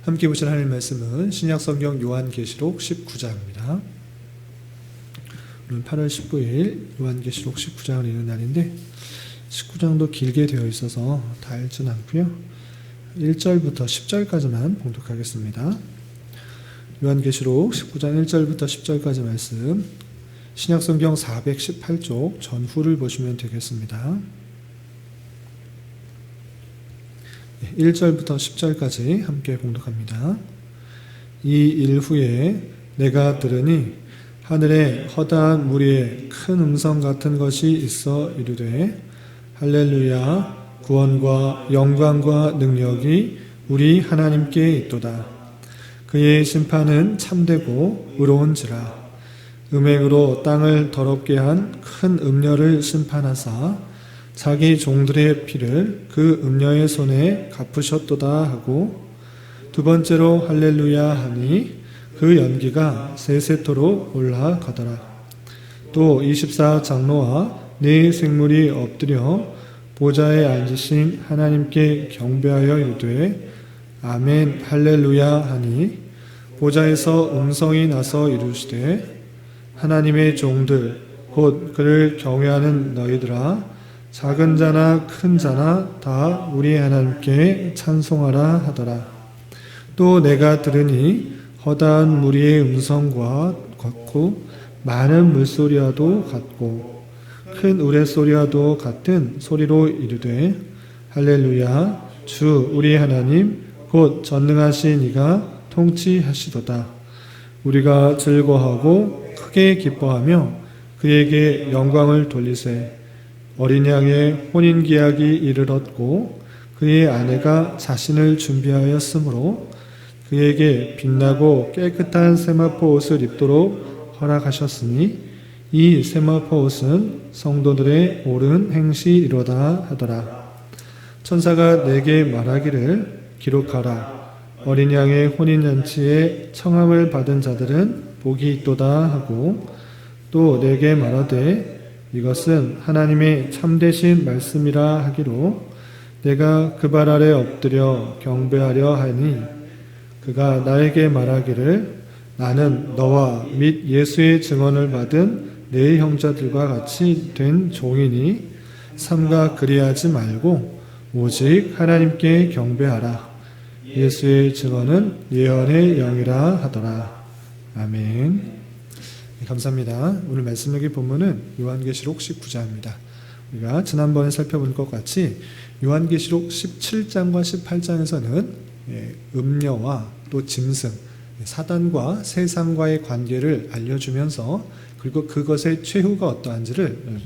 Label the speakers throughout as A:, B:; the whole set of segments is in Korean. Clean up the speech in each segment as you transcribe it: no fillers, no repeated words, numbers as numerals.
A: 함께 보실 하나님 말씀은 신약성경 요한계시록 19장입니다. 오늘 8월 19일 요한계시록 19장을 읽는 날인데 19장도 길게 되어 있어서 다 읽지는 않고요. 1절부터 10절까지만 봉독하겠습니다. 요한계시록 19장 1절부터 10절까지 말씀, 신약성경 418쪽 전후를 보시면 되겠습니다. 1절부터 10절까지 함께 봉독합니다. 이 일 후에 내가 들으니 하늘에 허다한 무리의 큰 음성 같은 것이 있어 이르되 할렐루야, 구원과 영광과 능력이 우리 하나님께 있도다. 그의 심판은 참되고 의로운지라. 음행으로 땅을 더럽게 한 큰 음녀를 심판하사 자기 종들의 피를 그 음녀의 손에 갚으셨도다 하고, 두 번째로 할렐루야 하니 그 연기가 세세토로 올라가더라. 또 24장로와 네 생물이 엎드려 보좌에 앉으신 하나님께 경배하여 이르되 아멘 할렐루야 하니, 보좌에서 음성이 나서 이르시되 하나님의 종들 곧 그를 경외하는 너희들아, 작은 자나 큰 자나 다 우리 하나님께 찬송하라 하더라. 또 내가 들으니 허다한 무리의 음성과 같고 많은 물소리와도 같고 큰 우레소리와도 같은 소리로 이르되 할렐루야, 주 우리 하나님 곧 전능하신 이가 통치하시도다. 우리가 즐거워하고 크게 기뻐하며 그에게 영광을 돌리세. 어린 양의 혼인기약이 이르렀고 그의 아내가 자신을 준비하였으므로 그에게 빛나고 깨끗한 세마포 옷을 입도록 허락하셨으니 이 세마포 옷은 성도들의 옳은 행실이로다 하더라. 천사가 내게 말하기를 기록하라. 어린 양의 혼인잔치에 청함을 받은 자들은 복이 있도다 하고, 또 내게 말하되 이것은 하나님의 참되신 말씀이라 하기로 내가 그 발 아래 엎드려 경배하려 하니, 그가 나에게 말하기를 나는 너와 및 예수의 증언을 받은 네 형제들과 같이 된 종이니 삼가 그리하지 말고 오직 하나님께 경배하라. 예수의 증언은 예언의 영이라 하더라. 아멘. 감사합니다. 오늘 말씀 여기 본문은 요한계시록 19장입니다. 우리가 지난번에 살펴본 것 같이 요한계시록 17장과 18장에서는 음녀와 또 짐승, 사단과 세상과의 관계를 알려주면서 그리고 그것의 최후가 어떠한지를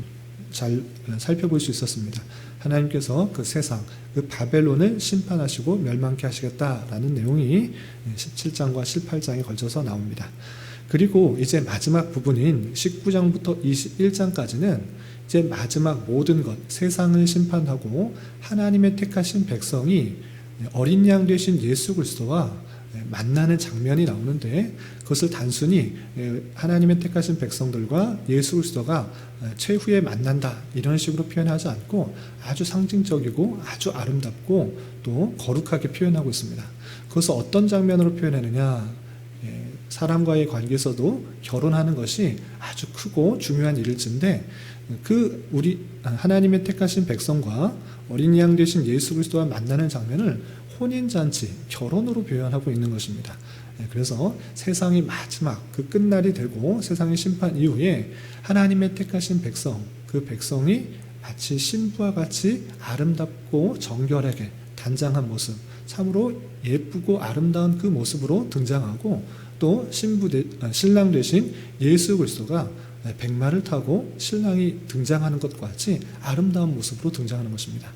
A: 잘 살펴볼 수 있었습니다. 하나님께서 그 세상, 그 바벨론을 심판하시고 멸망케 하시겠다라는 내용이 17장과 18장에 걸쳐서 나옵니다. 그리고 이제 마지막 부분인 19장부터 21장까지는 이제 마지막 모든 것, 세상을 심판하고 하나님의 택하신 백성이 어린 양 되신 예수 그리스도와 만나는 장면이 나오는데, 그것을 단순히 하나님의 택하신 백성들과 예수 그리스도가 최후에 만난다 이런 식으로 표현하지 않고 아주 상징적이고 아주 아름답고 또 거룩하게 표현하고 있습니다. 그것을 어떤 장면으로 표현하느냐, 사람과의 관계에서도 결혼하는 것이 아주 크고 중요한 일일진데, 그 우리 하나님의 택하신 백성과 어린 양 되신 예수 그리스도와 만나는 장면을 혼인잔치, 결혼으로 표현하고 있는 것입니다. 그래서 세상이 마지막 그 끝날이 되고 세상의 심판 이후에 하나님의 택하신 백성, 그 백성이 마치 신부와 같이 아름답고 정결하게 단장한 모습, 참으로 예쁘고 아름다운 그 모습으로 등장하고, 또 신랑 되신 예수 그리스도가 백마를 타고 신랑이 등장하는 것과 같이 아름다운 모습으로 등장하는 것입니다.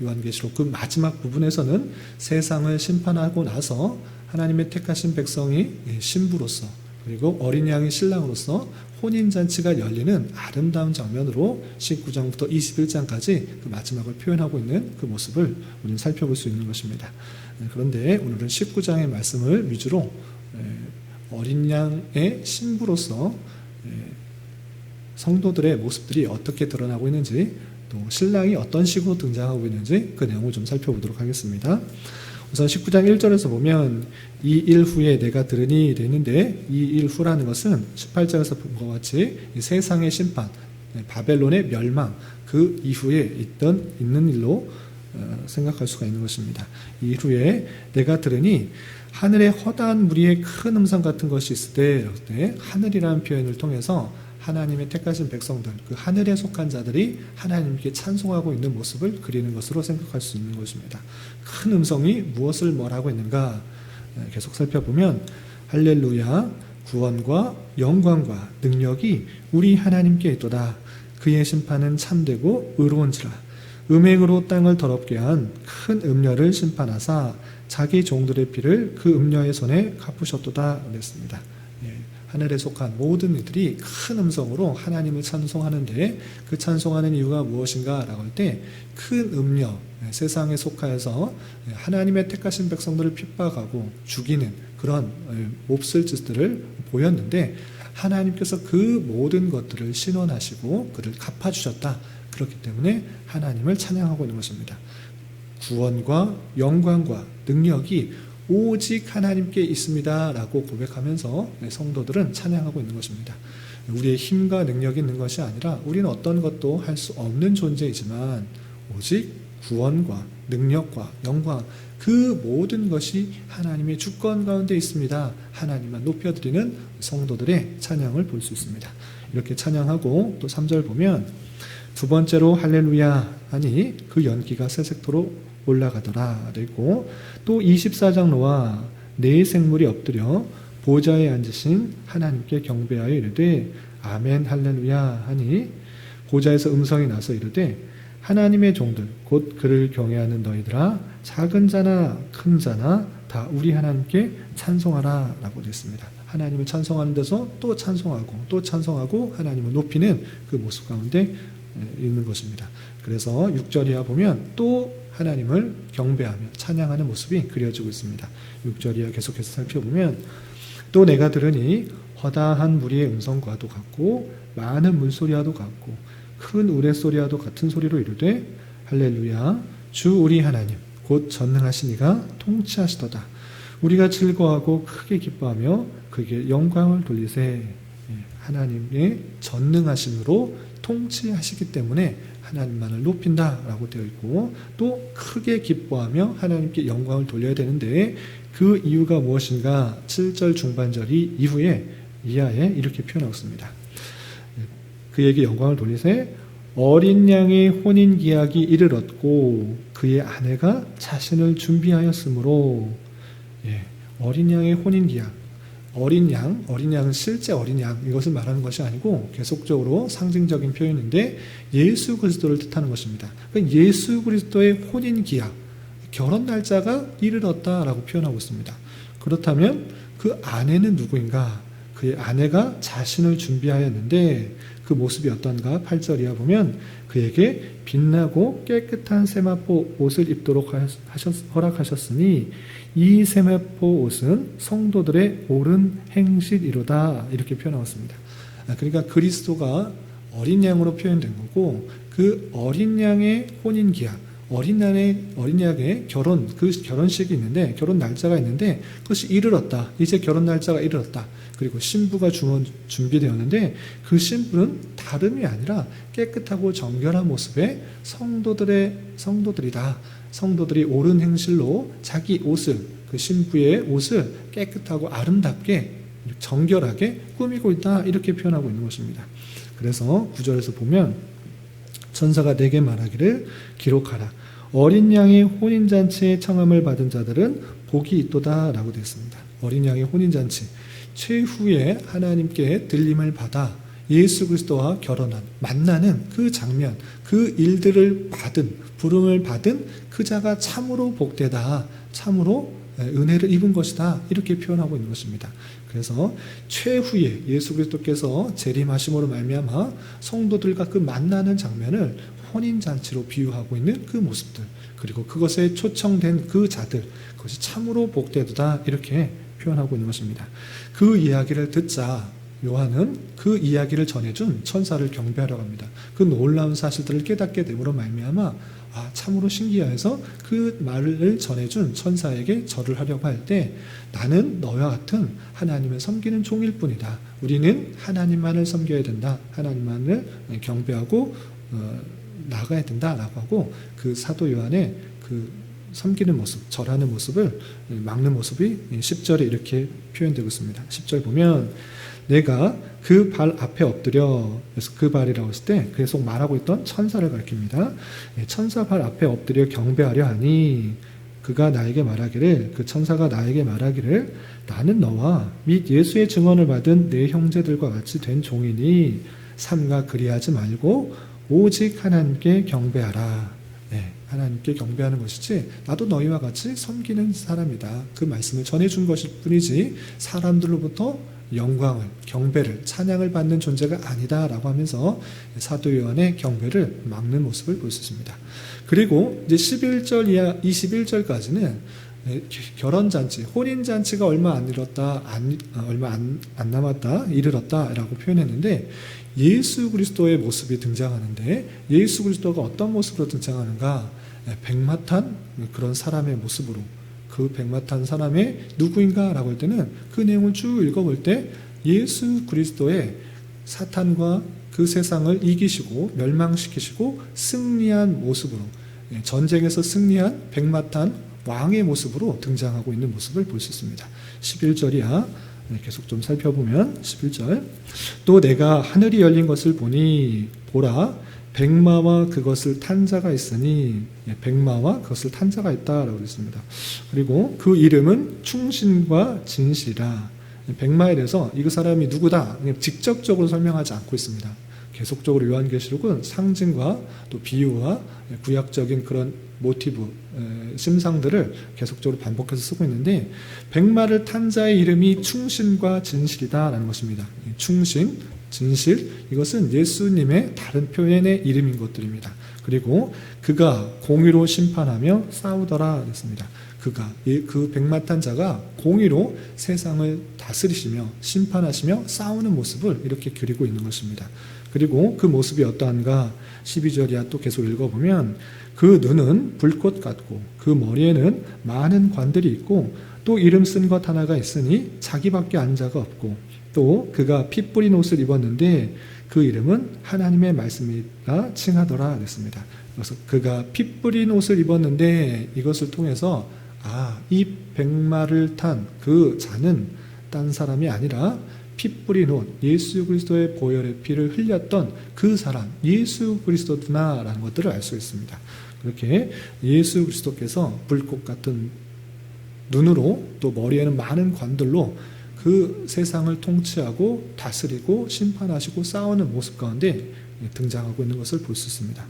A: 요한계시록 그 마지막 부분에서는 세상을 심판하고 나서 하나님의 택하신 백성이 신부로서 그리고 어린 양의 신랑으로서 혼인잔치가 열리는 아름다운 장면으로 19장부터 21장까지 그 마지막을 표현하고 있는 그 모습을 우리는 살펴볼 수 있는 것입니다. 그런데 오늘은 19장의 말씀을 위주로 어린 양의 신부로서 성도들의 모습들이 어떻게 드러나고 있는지 또 신랑이 어떤 식으로 등장하고 있는지 그 내용을 좀 살펴보도록 하겠습니다. 우선 19장 1절에서 보면 이 일 후에 내가 들으니 되는데 이 일 후라는 것은 18장에서 본 것 같이 이 세상의 심판, 바벨론의 멸망 그 이후에 있는 일로 생각할 수가 있는 것입니다. 이후에 내가 들으니 하늘에 허다한 무리의 큰 음성 같은 것이 있을 때 하늘이라는 표현을 통해서 하나님의 택하신 백성들, 그 하늘에 속한 자들이 하나님께 찬송하고 있는 모습을 그리는 것으로 생각할 수 있는 것입니다. 큰 음성이 무엇을 뭐라고 있는가 계속 살펴보면 할렐루야 구원과 영광과 능력이 우리 하나님께 있도다. 그의 심판은 참되고 의로운지라. 음행으로 땅을 더럽게 한 큰 음녀를 심판하사 자기 종들의 피를 그 음녀의 손에 갚으셨도다 그랬습니다. 하늘에 속한 모든 이들이 큰 음성으로 하나님을 찬송하는데 그 찬송하는 이유가 무엇인가 라고 할 때 큰 음녀, 세상에 속하여서 하나님의 택하신 백성들을 핍박하고 죽이는 그런 몹쓸 짓들을 보였는데 하나님께서 그 모든 것들을 신원하시고 그를 갚아주셨다. 그렇기 때문에 하나님을 찬양하고 있는 것입니다. 구원과 영광과 능력이 오직 하나님께 있습니다 라고 고백하면서 성도들은 찬양하고 있는 것입니다. 우리의 힘과 능력이 있는 것이 아니라 우리는 어떤 것도 할 수 없는 존재이지만 오직 구원과 능력과 영광 그 모든 것이 하나님의 주권 가운데 있습니다. 하나님만 높여드리는 성도들의 찬양을 볼 수 있습니다. 이렇게 찬양하고 또 3절 보면 두 번째로 할렐루야 하니 그 연기가 새색토로 올라가더라 되고 또 24장 노아 네 생물이 엎드려 보좌에 앉으신 하나님께 경배하여 이르되 아멘 할렐루야 하니 보좌에서 음성이 나서 이르되 하나님의 종들 곧 그를 경외하는 너희들아 작은 자나 큰 자나 다 우리 하나님께 찬송하라 라고 됐습니다. 하나님을 찬송하는 데서 또 찬송하고 하나님을 높이는 그 모습 가운데 있는 것입니다. 그래서 6절 이하 보면 또 하나님을 경배하며 찬양하는 모습이 그려지고 있습니다. 6절 이하 계속해서 살펴보면 또 내가 들으니 허다한 무리의 음성과도 같고 많은 물소리와도 같고 큰 우레소리와도 같은 소리로 이르되 할렐루야 주 우리 하나님 곧 전능하신 이가 통치하시도다. 우리가 즐거워하고 크게 기뻐하며 그에게 영광을 돌리세. 하나님의 전능하심으로 통치하시기 때문에 하나님만을 높인다라고 되어 있고 또 크게 기뻐하며 하나님께 영광을 돌려야 되는데 그 이유가 무엇인가 7절 중반절이 이하에 이렇게 표현하고 있습니다. 그에게 영광을 돌리세 어린 양의 혼인기약이 이르렀고 그의 아내가 자신을 준비하였으므로 어린 양의 혼인기약 어린 양은 실제 어린 양 이것을 말하는 것이 아니고 계속적으로 상징적인 표현인데 예수 그리스도를 뜻하는 것입니다. 그러니까 예수 그리스도의 혼인 기약, 결혼 날짜가 이르렀다라고 표현하고 있습니다. 그렇다면 그 아내는 누구인가? 그의 아내가 자신을 준비하였는데 그 모습이 어떤가? 8절 이하 보면 그에게 빛나고 깨끗한 세마포 옷을 입도록 허락하셨으니 이 세마포 옷은 성도들의 옳은 행실이로다 이렇게 표현하고 있습니다. 그러니까 그리스도가 어린 양으로 표현된 거고 그 어린 양의 혼인 기약 어린 양의 그 결혼식이 있는데 결혼 날짜가 있는데 그것이 이르렀다. 이제 결혼 날짜가 이르렀다. 그리고 신부가 준비되었는데 그 신부는 다름이 아니라 깨끗하고 정결한 모습의 성도들이다. 성도들이 옳은 행실로 자기 옷을 그 신부의 옷을 깨끗하고 아름답게 정결하게 꾸미고 있다. 이렇게 표현하고 있는 것입니다. 그래서 9절에서 보면 천사가 내게 말하기를 기록하라. 어린 양의 혼인잔치에 청함을 받은 자들은 복이 있도다 라고 되어 있습니다. 어린 양의 혼인잔치 최후에 하나님께 들림을 받아 예수 그리스도와 결혼한 만나는 그 장면 그 일들을 부름을 받은 그 자가 참으로 복되다 참으로 은혜를 입은 것이다 이렇게 표현하고 있는 것입니다. 그래서 최후에 예수 그리스도께서 재림하심으로 말미암아 성도들과 그 만나는 장면을 혼인잔치로 비유하고 있는 그 모습들 그리고 그것에 초청된 그 자들 그것이 참으로 복되도다 이렇게 표현하고 있는 것입니다. 그 이야기를 듣자 요한은 그 이야기를 전해준 천사를 경배하려고 합니다. 그 놀라운 사실들을 깨닫게 됨으로 말미암아 참으로 신기해서 그 말을 전해준 천사에게 절을 하려고 할 때 나는 너와 같은 하나님을 섬기는 종일 뿐이다. 우리는 하나님만을 섬겨야 된다. 하나님만을 경배하고 나아가야 된다라고 하고 그 사도 요한의 그 섬기는 모습, 절하는 모습을 막는 모습이 10절에 이렇게 표현되고 있습니다. 10절 보면 내가 그 발 앞에 엎드려, 그래서 그 발이라고 했을 때 계속 말하고 있던 천사를 가리킵니다. 천사 발 앞에 엎드려 경배하려 하니 그가 나에게 말하기를, 그 천사가 나에게 말하기를 나는 너와 및 예수의 증언을 받은 내 형제들과 같이 된 종이니 삼가 그리하지 말고 오직 하나님께 경배하라. 하나님께 경배하는 것이지 나도 너희와 같이 섬기는 사람이다. 그 말씀을 전해준 것일 뿐이지 사람들로부터 영광을, 경배를, 찬양을 받는 존재가 아니다라고 하면서 사도 요한의 경배를 막는 모습을 볼 수 있습니다. 그리고 이제 11절 이하 21절까지는 결혼잔치, 혼인잔치가 얼마 안 남았다, 이르렀다라고 표현했는데 예수 그리스도의 모습이 등장하는데 예수 그리스도가 어떤 모습으로 등장하는가? 백마탄 그런 사람의 모습으로, 그 백마탄 사람의 누구인가 라고 할 때는 그 내용을 쭉 읽어볼 때 예수 그리스도의 사탄과 그 세상을 이기시고 멸망시키시고 승리한 모습으로, 전쟁에서 승리한 백마탄 왕의 모습으로 등장하고 있는 모습을 볼 수 있습니다. 11절이야. 계속 좀 살펴보면 11절 또 내가 하늘이 열린 것을 보니 보라 백마와 그것을 탄 자가 있으니, 백마와 그것을 탄 자가 있다라고 했습니다. 그리고 그 이름은 충신과 진실이라. 백마에 대해서 이 사람이 누구다 직접적으로 설명하지 않고 있습니다. 계속적으로 요한계시록은 상징과 또 비유와 구약적인 그런 모티브, 심상들을 계속적으로 반복해서 쓰고 있는데 백마를 탄 자의 이름이 충신과 진실이다라는 것입니다. 충신, 진실, 이것은 예수님의 다른 표현의 이름인 것들입니다. 그리고 그가 공의로 심판하며 싸우더라 했습니다. 그가, 그 백마탄 자가 공의로 세상을 다스리시며 심판하시며 싸우는 모습을 이렇게 그리고 있는 것입니다. 그리고 그 모습이 어떠한가? 12절 이하 또 계속 읽어보면 그 눈은 불꽃 같고 그 머리에는 많은 관들이 있고 또 이름 쓴 것 하나가 있으니 자기밖에 안 자가 없고 또 그가 피 뿌린 옷을 입었는데 그 이름은 하나님의 말씀이라 칭하더라 그랬습니다. 그래서 그가 피 뿌린 옷을 입었는데 이것을 통해서 이 백마를 탄 그 자는 딴 사람이 아니라 피 뿌린 옷, 예수 그리스도의 보혈의 피를 흘렸던 그 사람, 예수 그리스도구나라는 것들을 알 수 있습니다. 그렇게 예수 그리스도께서 불꽃 같은 눈으로 또 머리에는 많은 관들로 그 세상을 통치하고 다스리고 심판하시고 싸우는 모습 가운데 등장하고 있는 것을 볼 수 있습니다.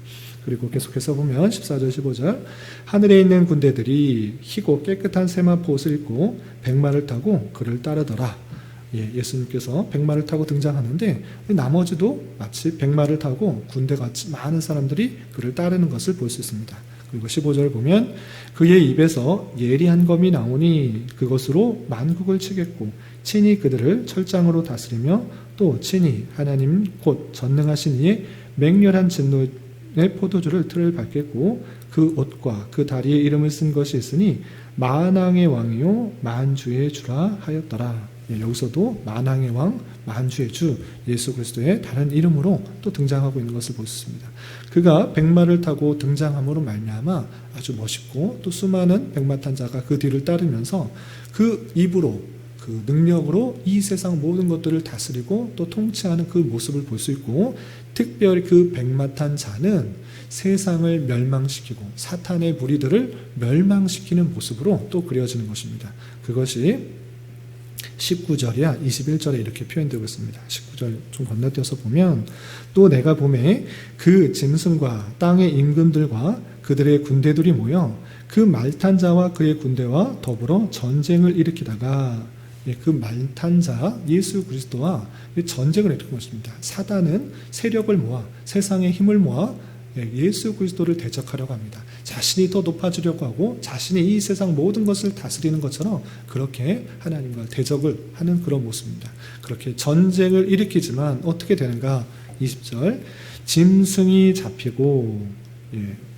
A: 그리고 계속해서 보면 14절 15절 하늘에 있는 군대들이 희고 깨끗한 세마포 옷을 입고 백마를 타고 그를 따르더라. 예수님께서 백마를 타고 등장하는데 나머지도 마치 백마를 타고 군대같이 많은 사람들이 그를 따르는 것을 볼 수 있습니다. 그리고 15절을 보면 그의 입에서 예리한 검이 나오니 그것으로 만국을 치겠고 친히 그들을 철장으로 다스리며 또 친히 하나님 곧 전능하신 이의 맹렬한 진노의 포도주를 틀을 밟겠고 그 옷과 그 다리에 이름을 쓴 것이 있으니 만왕의 왕이요 만주의 주라 하였더라. 여기서도 만왕의 왕, 만주의 주, 예수 그리스도의 다른 이름으로 또 등장하고 있는 것을 볼 수 있습니다. 그가 백마를 타고 등장함으로 말미암아 아주 멋있고 또 수많은 백마탄 자가 그 뒤를 따르면서 그 입으로, 그 능력으로 이 세상 모든 것들을 다스리고 또 통치하는 그 모습을 볼 수 있고 특별히 그 백마탄 자는 세상을 멸망시키고 사탄의 무리들을 멸망시키는 모습으로 또 그려지는 것입니다. 그것이 19절이야 21절에 이렇게 표현되고 있습니다. 19절 좀 건너뛰어서 보면 또 내가 보매 그 짐승과 땅의 임금들과 그들의 군대들이 모여 그 말탄 자와 그의 군대와 더불어 전쟁을 일으키다가 그 말탄 자 예수 그리스도와 전쟁을 일으킨 것입니다. 사단은 세력을 모아 세상의 힘을 모아 예수 그리스도를 대적하려고 합니다. 자신이 더 높아지려고 하고 자신이 이 세상 모든 것을 다스리는 것처럼 그렇게 하나님과 대적을 하는 그런 모습입니다. 그렇게 전쟁을 일으키지만 어떻게 되는가? 20절 짐승이 잡히고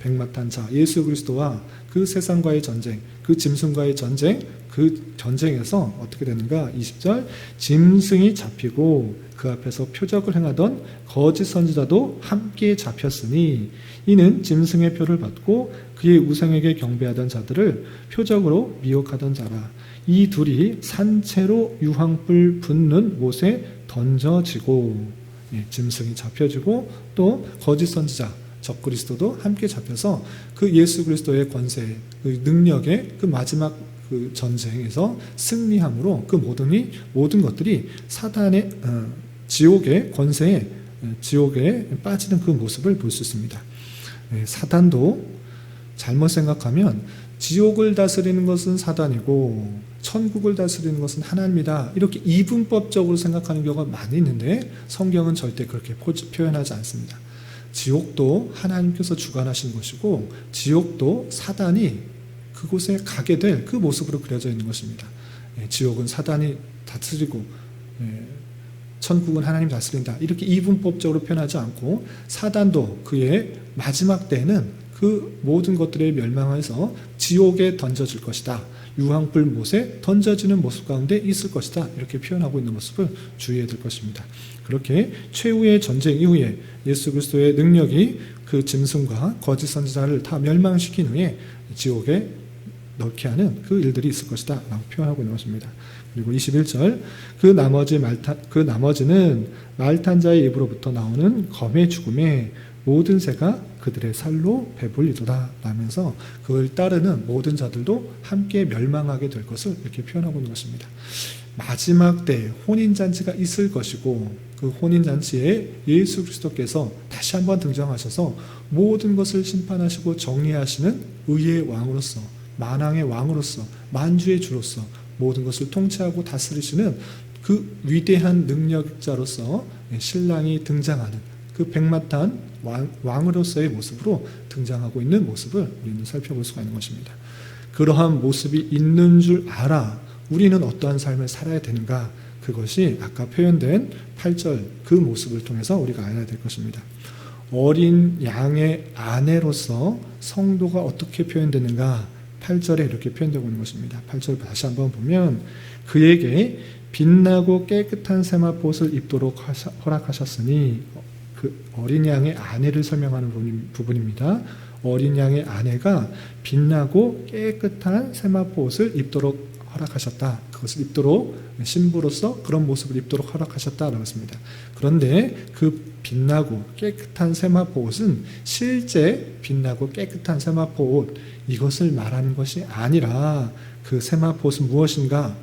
A: 백마탄자 예수 그리스도와 그 세상과의 전쟁, 그 짐승과의 전쟁, 그 전쟁에서 어떻게 되는가? 20절 짐승이 잡히고 그 앞에서 표적을 행하던 거짓 선지자도 함께 잡혔으니 이는 짐승의 표를 받고 그의 우상에게 경배하던 자들을 표적으로 미혹하던 자라. 이 둘이 산채로 유황불 붙는 못에 던져지고 짐승이 잡혀지고 또 거짓 선지자 적그리스도도 함께 잡혀서 그 예수 그리스도의 권세, 그 능력의 그 마지막 그 전쟁에서 승리함으로 그 모든 것들이 사단의 지옥의 권세에 지옥에 빠지는 그 모습을 볼 수 있습니다. 사단도 잘못 생각하면 지옥을 다스리는 것은 사단이고 천국을 다스리는 것은 하나님이다 이렇게 이분법적으로 생각하는 경우가 많이 있는데 성경은 절대 그렇게 표현하지 않습니다. 지옥도 하나님께서 주관하신 것이고 지옥도 사단이 그곳에 가게 될 그 모습으로 그려져 있는 것입니다. 지옥은 사단이 다스리고 천국은 하나님 다스린다 이렇게 이분법적으로 표현하지 않고 사단도 그의 마지막 때에는 그 모든 것들에 멸망해서 지옥에 던져질 것이다. 유황불 못에 던져지는 모습 가운데 있을 것이다. 이렇게 표현하고 있는 모습을 주의해야 될 것입니다. 그렇게 최후의 전쟁 이후에 예수 그리스도의 능력이 그 짐승과 거짓 선지자를 다 멸망시킨 후에 지옥에 넣게 하는 그 일들이 있을 것이다 라고 표현하고 있는 것입니다. 그리고 21절 그 나머지는 말탄 자의 입으로부터 나오는 검의 죽음에 모든 새가 그들의 살로 배불리도다 라면서 그걸 따르는 모든 자들도 함께 멸망하게 될 것을 이렇게 표현하고 있는 것입니다. 마지막 때 혼인잔치가 있을 것이고 그 혼인잔치에 예수 그리스도께서 다시 한번 등장하셔서 모든 것을 심판하시고 정리하시는 의의 왕으로서 만왕의 왕으로서 만주의 주로서 모든 것을 통치하고 다스리시는 그 위대한 능력자로서 신랑이 등장하는 그 백마탄 왕으로서의 모습으로 등장하고 있는 모습을 우리는 살펴볼 수가 있는 것입니다. 그러한 모습이 있는 줄 알아 우리는 어떠한 삶을 살아야 되는가? 그것이 아까 표현된 8절 그 모습을 통해서 우리가 알아야 될 것입니다. 어린 양의 아내로서 성도가 어떻게 표현되는가? 8절에 이렇게 표현되고 있는 것입니다. 8절 다시 한번 보면 그에게 빛나고 깨끗한 세마포옷을 입도록 허락하셨으니 그 어린 양의 아내를 설명하는 부분입니다. 어린 양의 아내가 빛나고 깨끗한 세마포옷을 입도록 허락하셨다. 그것을 입도록 신부로서 그런 모습을 입도록 허락하셨다라고 했습니다. 그런데 그 빛나고 깨끗한 세마포옷은 실제 빛나고 깨끗한 세마포옷 이것을 말하는 것이 아니라 그 세마포옷은 무엇인가?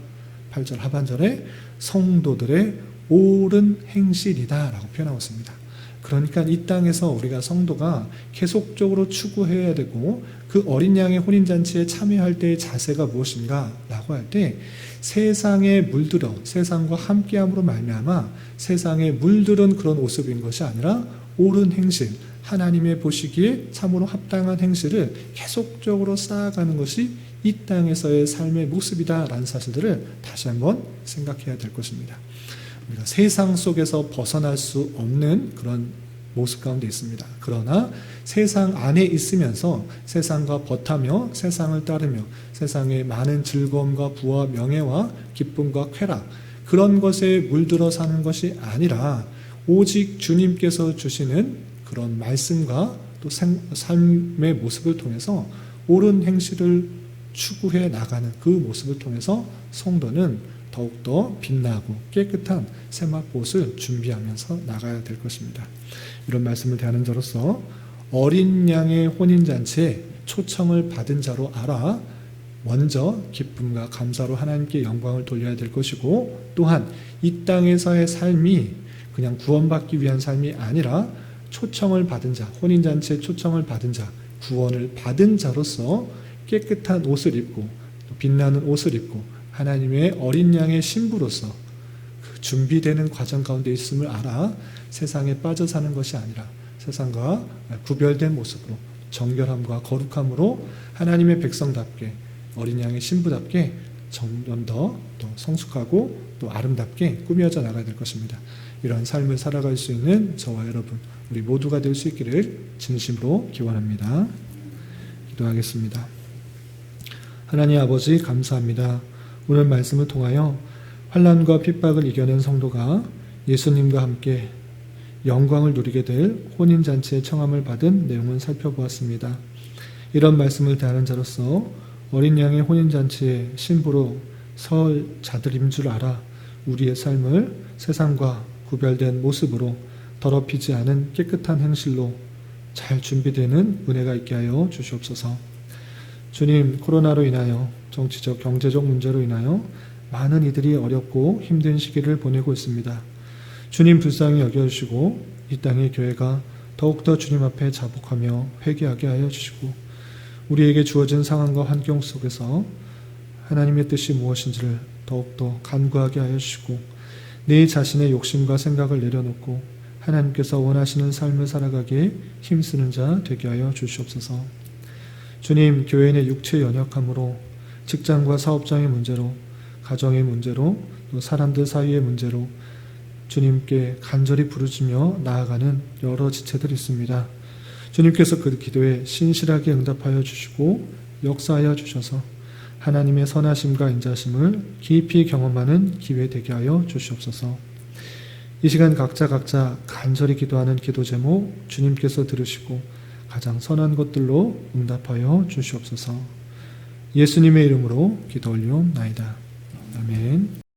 A: 8절 하반절에 성도들의 옳은 행실이다 라고 표현하고 있습니다. 그러니까 이 땅에서 우리가 성도가 계속적으로 추구해야 되고 그 어린 양의 혼인잔치에 참여할 때의 자세가 무엇인가 라고 할 때 세상에 물들어 세상과 함께함으로 말미암아 세상에 물들은 그런 모습인 것이 아니라 옳은 행실 하나님의 보시기에 참으로 합당한 행실을 계속적으로 쌓아가는 것이 이 땅에서의 삶의 모습이다라는 사실들을 다시 한번 생각해야 될 것입니다. 우리가 세상 속에서 벗어날 수 없는 그런 모습 가운데 있습니다. 그러나 세상 안에 있으면서 세상과 벗하며 세상을 따르며 세상의 많은 즐거움과 부와 명예와 기쁨과 쾌락 그런 것에 물들어 사는 것이 아니라 오직 주님께서 주시는 그런 말씀과 또 삶의 모습을 통해서 옳은 행실을 추구해 나가는 그 모습을 통해서 성도는 더욱더 빛나고 깨끗한 세마포옷을 준비하면서 나가야 될 것입니다. 이런 말씀을 대하는 자로서 어린 양의 혼인잔치에 초청을 받은 자로 알아 먼저 기쁨과 감사로 하나님께 영광을 돌려야 될 것이고 또한 이 땅에서의 삶이 그냥 구원받기 위한 삶이 아니라 초청을 받은 자, 혼인잔치에 초청을 받은 자, 구원을 받은 자로서 깨끗한 옷을 입고 빛나는 옷을 입고 하나님의 어린 양의 신부로서 그 준비되는 과정 가운데 있음을 알아 세상에 빠져 사는 것이 아니라 세상과 구별된 모습으로 정결함과 거룩함으로 하나님의 백성답게 어린 양의 신부답게 점점 더 성숙하고 또 아름답게 꾸며져 나가야 될 것입니다. 이러한 삶을 살아갈 수 있는 저와 여러분 우리 모두가 될 수 있기를 진심으로 기원합니다. 기도하겠습니다. 하나님 아버지 감사합니다. 오늘 말씀을 통하여 환난과 핍박을 이겨낸 성도가 예수님과 함께 영광을 누리게 될 혼인잔치의 청함을 받은 내용을 살펴보았습니다. 이런 말씀을 대하는 자로서 어린 양의 혼인잔치의 신부로 설 자들인 줄 알아 우리의 삶을 세상과 구별된 모습으로 더럽히지 않은 깨끗한 행실로 잘 준비되는 은혜가 있게 하여 주시옵소서. 주님, 코로나로 인하여 정치적, 경제적 문제로 인하여 많은 이들이 어렵고 힘든 시기를 보내고 있습니다. 주님 불쌍히 여겨주시고 이 땅의 교회가 더욱더 주님 앞에 자복하며 회개하게 하여 주시고 우리에게 주어진 상황과 환경 속에서 하나님의 뜻이 무엇인지를 더욱더 간구하게 하여 주시고 내 자신의 욕심과 생각을 내려놓고 하나님께서 원하시는 삶을 살아가기에 힘쓰는 자 되게 하여 주시옵소서. 주님, 교회인의 육체 연약함으로 직장과 사업장의 문제로 가정의 문제로 또 사람들 사이의 문제로 주님께 간절히 부르짖며 나아가는 여러 지체들이 있습니다. 주님께서 그 기도에 신실하게 응답하여 주시고 역사하여 주셔서 하나님의 선하심과 인자심을 깊이 경험하는 기회 되게 하여 주시옵소서. 이 시간 각자 간절히 기도하는 기도 제목 주님께서 들으시고 가장 선한 것들로 응답하여 주시옵소서. 예수님의 이름으로 기도 올리옵나이다. 아멘.